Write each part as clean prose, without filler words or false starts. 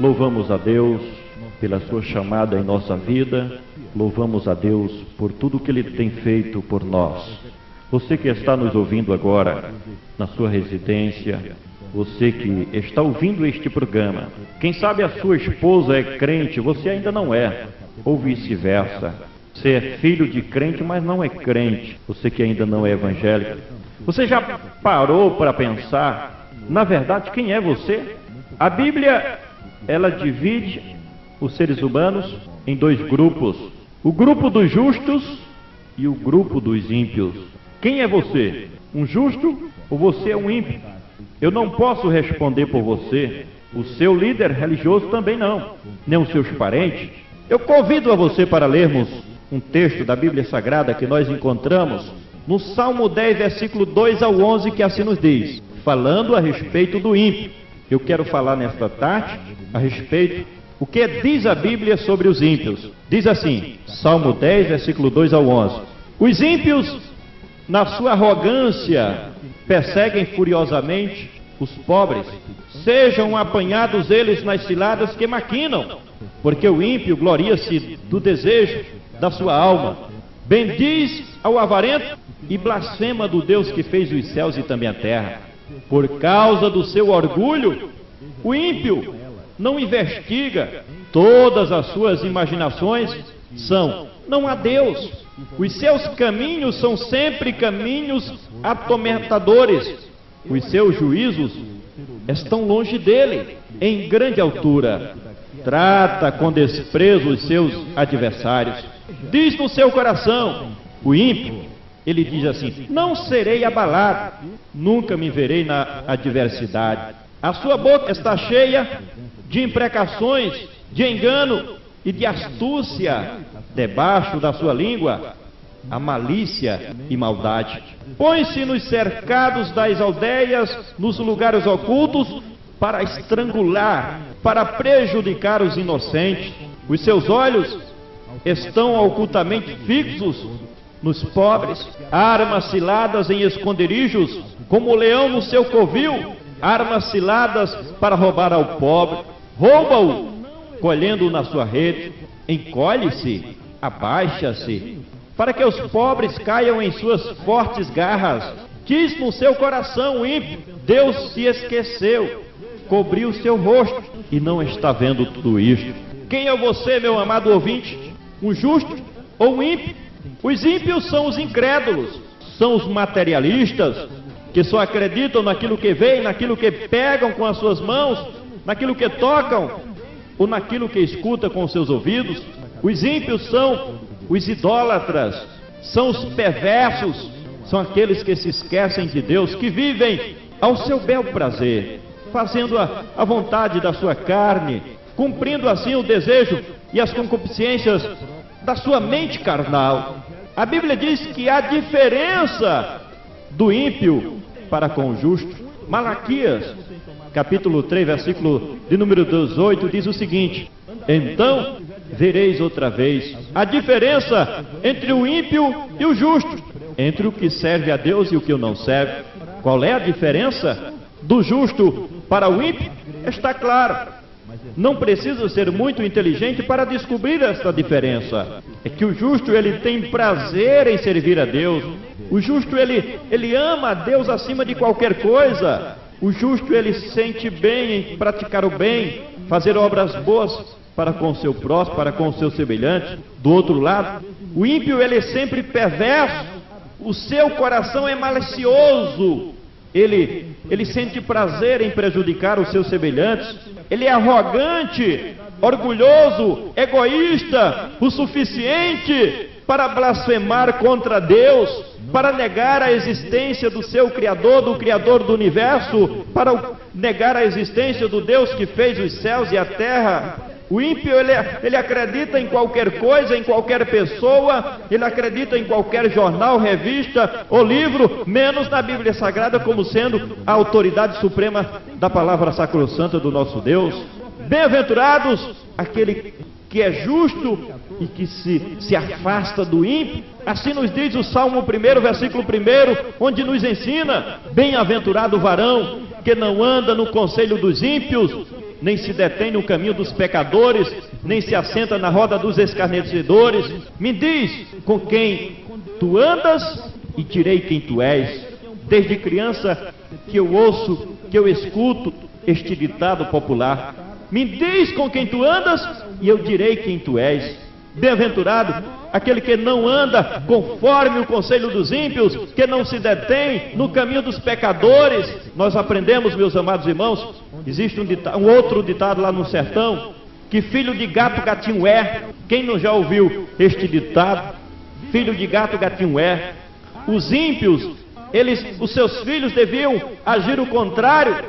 Louvamos a Deus pela sua chamada em nossa vida, louvamos a Deus por tudo que Ele tem feito por nós. Você que está nos ouvindo agora, na sua residência, você que está ouvindo este programa, quem sabe a sua esposa é crente, você ainda não é, ou vice-versa. Você é filho de crente, mas não é crente, você que ainda não é evangélico. Você já parou para pensar, na verdade, quem é você? A Bíblia, ela divide os seres humanos em dois grupos: o grupo dos justos e o grupo dos ímpios. Quem é você? Um justo ou você é um ímpio? Eu não posso responder por você, o seu líder religioso também não, nem os seus parentes. Eu convido a você para lermos um texto da Bíblia Sagrada que nós encontramos no Salmo 10, versículo 2 ao 11, que assim nos diz, falando a respeito do ímpio. Eu quero falar nesta tarde a respeito o que diz a Bíblia sobre os ímpios. Diz assim, Salmo 10, versículo 2 ao 11. Os ímpios, na sua arrogância, perseguem furiosamente os pobres. Sejam apanhados eles nas ciladas que maquinam, porque o ímpio gloria-se do desejo da sua alma. Bendiz ao avarento e blasfema do Deus que fez os céus e também a terra. Por causa do seu orgulho, o ímpio não investiga, todas as suas imaginações são: não há Deus. Os seus caminhos são sempre caminhos atormentadores. Os seus juízos estão longe dele, em grande altura. Trata com desprezo os seus adversários. Diz no seu coração, o ímpio, ele diz assim: não serei abalado, nunca me verei na adversidade. A sua boca está cheia de imprecações, de engano e de astúcia. Debaixo da sua língua, a malícia e maldade. Põe-se nos cercados das aldeias, nos lugares ocultos, para estrangular, para prejudicar os inocentes. Os seus olhos estão ocultamente fixos nos pobres, armas ciladas em esconderijos, como o leão no seu covil, armas ciladas para roubar ao pobre. Rouba-o, colhendo-o na sua rede, encolhe-se, abaixa-se, para que os pobres caiam em suas fortes garras. Diz no seu coração o ímpio: Deus se esqueceu, cobriu o seu rosto e não está vendo tudo isto. Quem é você, meu amado ouvinte? Um justo ou um ímpio? Os ímpios são os incrédulos, são os materialistas, que só acreditam naquilo que veem, naquilo que pegam com as suas mãos, naquilo que tocam ou naquilo que escutam com os seus ouvidos. Os ímpios são os idólatras, são os perversos, são aqueles que se esquecem de Deus, que vivem ao seu bel prazer, fazendo a vontade da sua carne, cumprindo assim o desejo e as concupiscências da sua mente carnal. A Bíblia diz que há diferença do ímpio para com o justo. Malaquias, capítulo 3, versículo de número 18, diz o seguinte: então vereis outra vez a diferença entre o ímpio e o justo, entre o que serve a Deus e o que não serve. Qual é a diferença do justo para o ímpio? Está claro. Não precisa ser muito inteligente para descobrir esta diferença. É que o justo, ele tem prazer em servir a Deus. O justo, ele ama a Deus acima de qualquer coisa. O justo, ele sente bem em praticar o bem, fazer obras boas para com o seu próximo, para com o seu semelhante. Do outro lado, o ímpio, ele é sempre perverso. O seu coração é malicioso. Ele sente prazer em prejudicar os seus semelhantes. Ele é arrogante, orgulhoso, egoísta, o suficiente para blasfemar contra Deus, para negar a existência do seu Criador, do Criador do universo, para negar a existência do Deus que fez os céus e a terra. O ímpio, ele acredita em qualquer coisa, em qualquer pessoa, ele acredita em qualquer jornal, revista ou livro, menos na Bíblia Sagrada como sendo a autoridade suprema da palavra sacrossanta do nosso Deus. Bem-aventurados aquele que é justo e que se afasta do ímpio. Assim nos diz o Salmo 1, versículo 1, onde nos ensina: bem-aventurado o varão que não anda no conselho dos ímpios, nem se detém no caminho dos pecadores, nem se assenta na roda dos escarnecedores. Me diz com quem tu andas e direi quem tu és. Desde criança que eu ouço, que eu escuto este ditado popular. Me diz com quem tu andas e eu direi quem tu és. Bem-aventurado aquele que não anda conforme o conselho dos ímpios, que não se detém no caminho dos pecadores. Nós aprendemos, meus amados irmãos, existe um outro ditado lá no sertão, que filho de gato, gatinho é. Quem não já ouviu este ditado? Filho de gato, gatinho é. Os ímpios, os seus filhos deviam agir o contrário,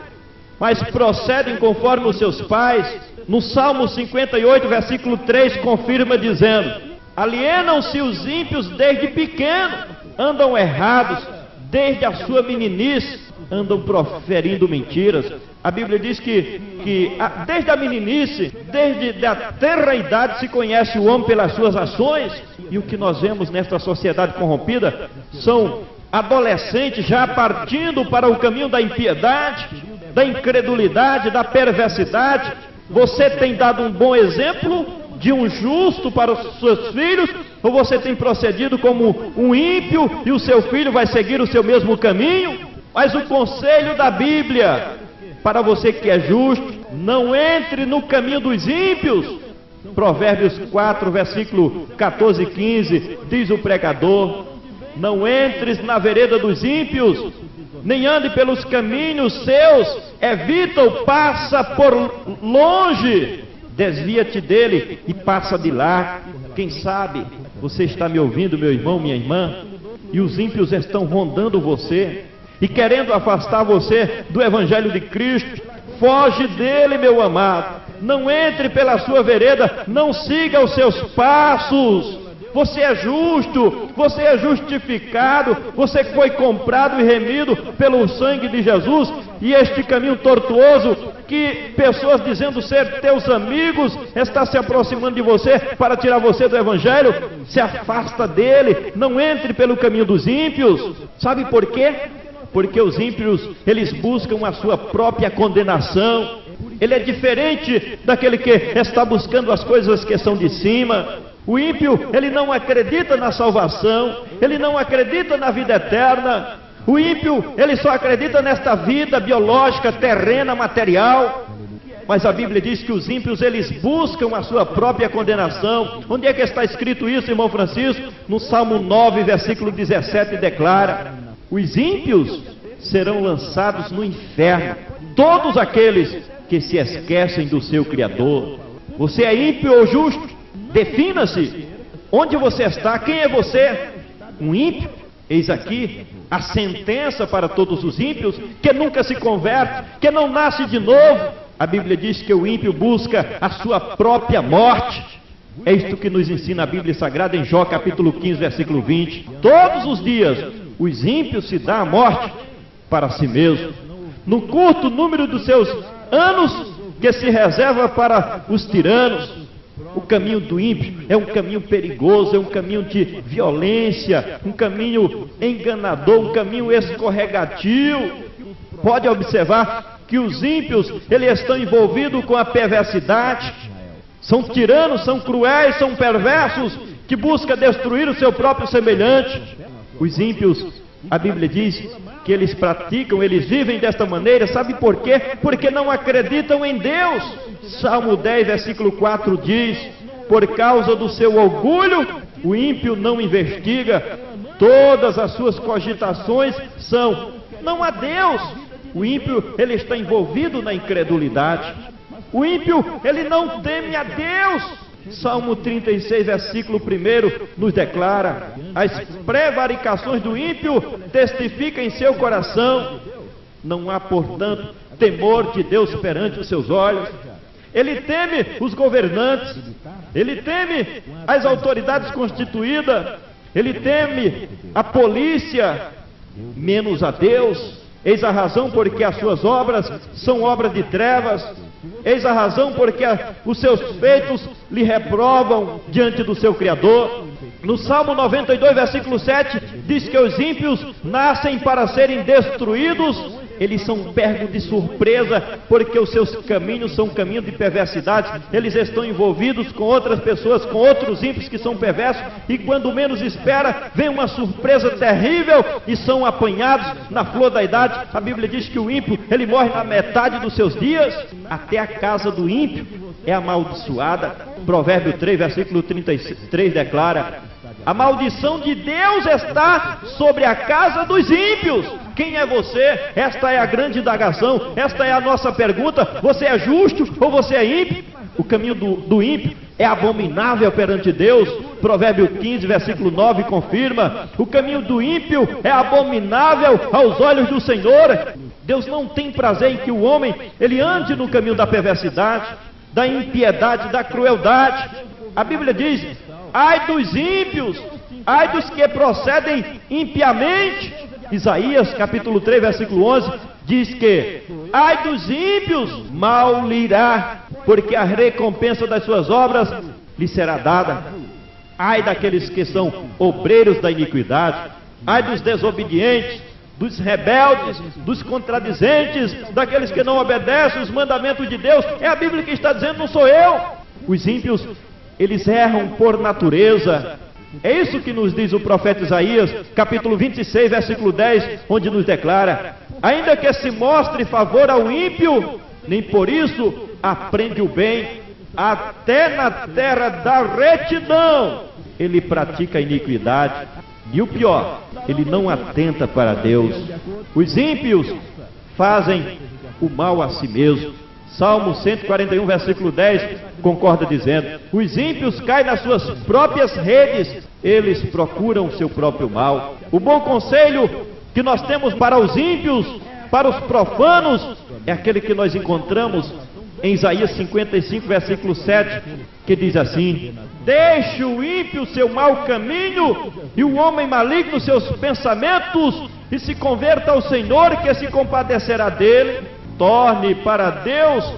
mas procedem conforme os seus pais. No Salmo 58, versículo 3, confirma dizendo: alienam-se os ímpios desde pequeno, andam errados desde a sua meninice, andam proferindo mentiras. A Bíblia diz que desde a meninice, desde a tenra idade, se conhece o homem pelas suas ações. E o que nós vemos nesta sociedade corrompida são adolescentes já partindo para o caminho da impiedade, da incredulidade, da perversidade. Você tem dado um bom exemplo de um justo para os seus filhos, ou você tem procedido como um ímpio e o seu filho vai seguir o seu mesmo caminho? Mas o conselho da Bíblia para você que é justo: não entre no caminho dos ímpios. Provérbios 4, versículo 14 e 15, diz o pregador: não entres na vereda dos ímpios, nem ande pelos caminhos seus, evita-o, passa por longe, desvia-te dele e passa de lá. Quem sabe você está me ouvindo, meu irmão, minha irmã, e os ímpios estão rondando você e querendo afastar você do Evangelho de Cristo. Foge dele, meu amado, não entre pela sua vereda, não siga os seus passos. Você é justo, você é justificado, você foi comprado e remido pelo sangue de Jesus. E este caminho tortuoso, que pessoas dizendo ser teus amigos, está se aproximando de você para tirar você do Evangelho, se afasta dele, não entre pelo caminho dos ímpios. Sabe por quê? Porque os ímpios, eles buscam a sua própria condenação. Ele é diferente daquele que está buscando as coisas que são de cima. O ímpio, ele não acredita na salvação, ele não acredita na vida eterna. O ímpio, ele só acredita nesta vida biológica, terrena, material. Mas a Bíblia diz que os ímpios, eles buscam a sua própria condenação. Onde é que está escrito isso, irmão Francisco? No Salmo 9, versículo 17, declara: os ímpios serão lançados no inferno, todos aqueles que se esquecem do seu Criador. Você é ímpio ou justo? Defina-se. Onde você está? Quem é você? Um ímpio? Eis aqui a sentença para todos os ímpios, que nunca se converte, que não nasce de novo. A Bíblia diz que o ímpio busca a sua própria morte. É isto que nos ensina a Bíblia Sagrada em Jó capítulo 15, versículo 20. Todos os dias os ímpios se dão a morte para si mesmo. No curto número dos seus anos que se reserva para os tiranos. O caminho do ímpio é um caminho perigoso, é um caminho de violência, um caminho enganador, um caminho escorregadio. Pode observar que os ímpios, eles estão envolvidos com a perversidade. São tiranos, são cruéis, são perversos, que buscam destruir o seu próprio semelhante. Os ímpios, a Bíblia diz que eles praticam, eles vivem desta maneira. Sabe por quê? Porque não acreditam em Deus. Salmo 10, versículo 4 diz: por causa do seu orgulho, o ímpio não investiga, todas as suas cogitações são: não há Deus. O ímpio, ele está envolvido na incredulidade. O ímpio, ele não teme a Deus. Salmo 36, versículo 1 nos declara: as prevaricações do ímpio testificam em seu coração. Não há, portanto, temor de Deus perante os seus olhos. Ele teme os governantes, ele teme as autoridades constituídas, ele teme a polícia, menos a Deus. Eis a razão porque as suas obras são obras de trevas. Eis a razão porque os seus feitos lhe reprovam diante do seu Criador. No Salmo 92, versículo 7, diz que os ímpios nascem para serem destruídos eles são pegos de surpresa, porque os seus caminhos são caminhos de perversidade. Eles estão envolvidos com outras pessoas, com outros ímpios que são perversos, e quando menos espera, vem uma surpresa terrível e são apanhados na flor da idade. A Bíblia diz que o ímpio, ele morre na metade dos seus dias. Até a casa do ímpio é amaldiçoada. Provérbio 3, versículo 33 declara: a maldição de Deus está sobre a casa dos ímpios. Quem é você? Esta é a grande indagação, esta é a nossa pergunta. Você é justo ou você é ímpio? O caminho do ímpio é abominável perante Deus. Provérbio 15, versículo 9 confirma: o caminho do ímpio é abominável aos olhos do Senhor. Deus não tem prazer em que o homem ele ande no caminho da perversidade, da impiedade, da crueldade. A Bíblia diz: ai dos ímpios, ai dos que procedem impiamente. Isaías capítulo 3, versículo 11 diz que: ai dos ímpios, mal lhe irá, porque a recompensa das suas obras lhe será dada. Ai daqueles que são obreiros da iniquidade, ai dos desobedientes, dos rebeldes, dos contradizentes, daqueles que não obedecem os mandamentos de Deus. É a Bíblia que está dizendo, não sou eu. Os ímpios, eles erram por natureza. É isso que nos diz o profeta Isaías, capítulo 26, versículo 10, onde nos declara: ainda que se mostre favor ao ímpio, nem por isso aprende o bem, até na terra da retidão ele pratica a iniquidade. E o pior, ele não atenta para Deus. Os ímpios fazem o mal a si mesmo. Salmo 141, versículo 10, concorda dizendo: os ímpios caem nas suas próprias redes, eles procuram o seu próprio mal. O bom conselho que nós temos para os ímpios, para os profanos, é aquele que nós encontramos em Isaías 55, versículo 7, que diz assim: deixe o ímpio seu mau caminho, e o homem maligno seus pensamentos, e se converta ao Senhor, que se compadecerá dele. Torne para Deus,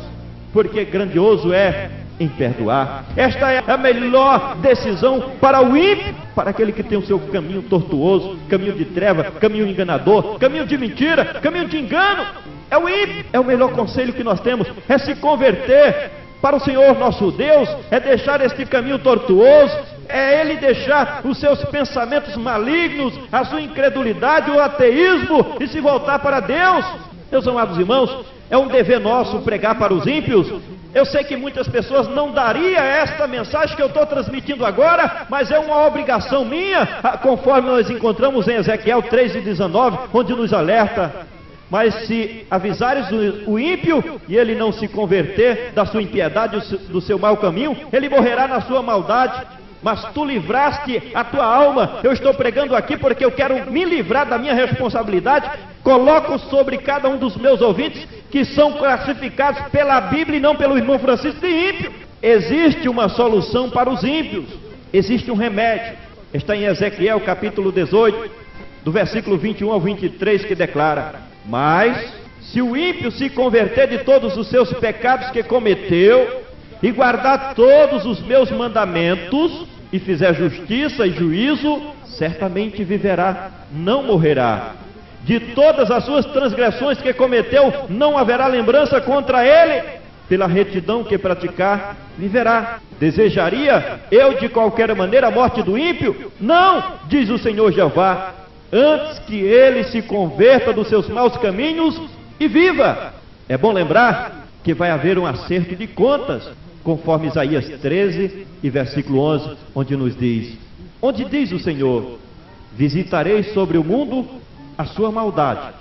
porque grandioso é em perdoar. Esta é a melhor decisão para o ímpio, para aquele que tem o seu caminho tortuoso, caminho de treva, caminho enganador, caminho de mentira, caminho de engano. É o ímpio. É o melhor conselho que nós temos, é se converter para o Senhor nosso Deus, é deixar este caminho tortuoso, é ele deixar os seus pensamentos malignos, a sua incredulidade, o ateísmo, e se voltar para Deus. Meus amados irmãos, é um dever nosso pregar para os ímpios. Eu sei que muitas pessoas não dariam esta mensagem que eu estou transmitindo agora, mas é uma obrigação minha, conforme nós encontramos em Ezequiel 3:19, onde nos alerta: mas se avisares o ímpio e ele não se converter da sua impiedade, do seu mau caminho, ele morrerá na sua maldade. Mas tu livraste a tua alma. Eu estou pregando aqui porque eu quero me livrar da minha responsabilidade. Coloco sobre cada um dos meus ouvintes, que são classificados pela Bíblia e não pelo irmão Francisco, de ímpio. Existe uma solução para os ímpios, existe um remédio. Está em Ezequiel capítulo 18, do versículo 21 ao 23, que declara: mas se o ímpio se converter de todos os seus pecados que cometeu, e guardar todos os meus mandamentos, e fizer justiça e juízo, certamente viverá, não morrerá. De todas as suas transgressões que cometeu, não haverá lembrança contra ele. Pela retidão que praticar, viverá. Desejaria eu de qualquer maneira a morte do ímpio? Não, diz o Senhor Jeová, antes que ele se converta dos seus maus caminhos e viva. É bom lembrar que vai haver um acerto de contas, conforme Isaías 13 e versículo 11, onde nos diz: onde diz o Senhor: visitarei sobre o mundo a sua maldade,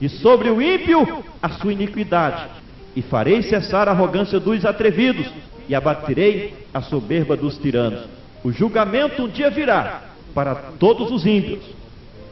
e sobre o ímpio a sua iniquidade, e farei cessar a arrogância dos atrevidos, e abaterei a soberba dos tiranos. O julgamento um dia virá para todos os ímpios.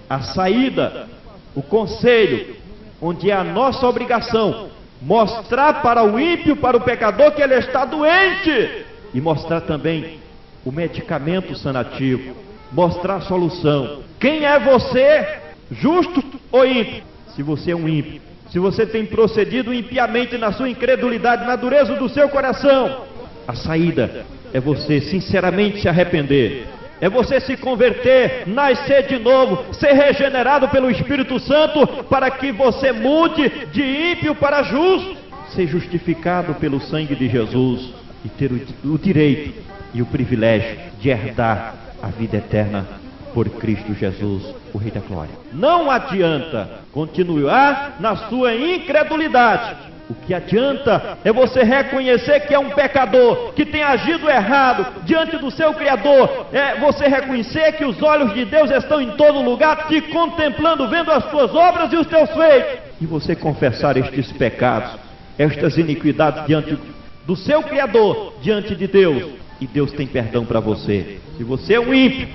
A saída, o conselho, onde é a nossa obrigação mostrar para o ímpio, para o pecador, que ele está doente, e mostrar também o medicamento sanativo, mostrar a solução. Quem é você, justo ou ímpio? Se você é um ímpio, se você tem procedido impiamente na sua incredulidade, na dureza do seu coração, a saída é você sinceramente se arrepender, é você se converter, nascer de novo, ser regenerado pelo Espírito Santo, para que você mude de ímpio para justo, ser justificado pelo sangue de Jesus e ter o direito e o privilégio de herdar a vida eterna por Cristo Jesus, o Rei da Glória. Não adianta continuar na sua incredulidade. O que adianta é você reconhecer que é um pecador, que tem agido errado diante do seu Criador. É você reconhecer que os olhos de Deus estão em todo lugar, te contemplando, vendo as tuas obras e os teus feitos. E você confessar estes pecados, estas iniquidades diante do seu Criador, diante de Deus. E Deus tem perdão para você. Se você é um ímpio,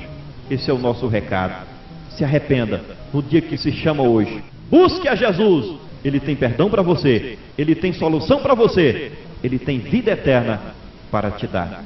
esse é o nosso recado. Se arrependa no dia que se chama hoje. Busque a Jesus. Ele tem perdão para você. Ele tem solução para você. Ele tem vida eterna para te dar.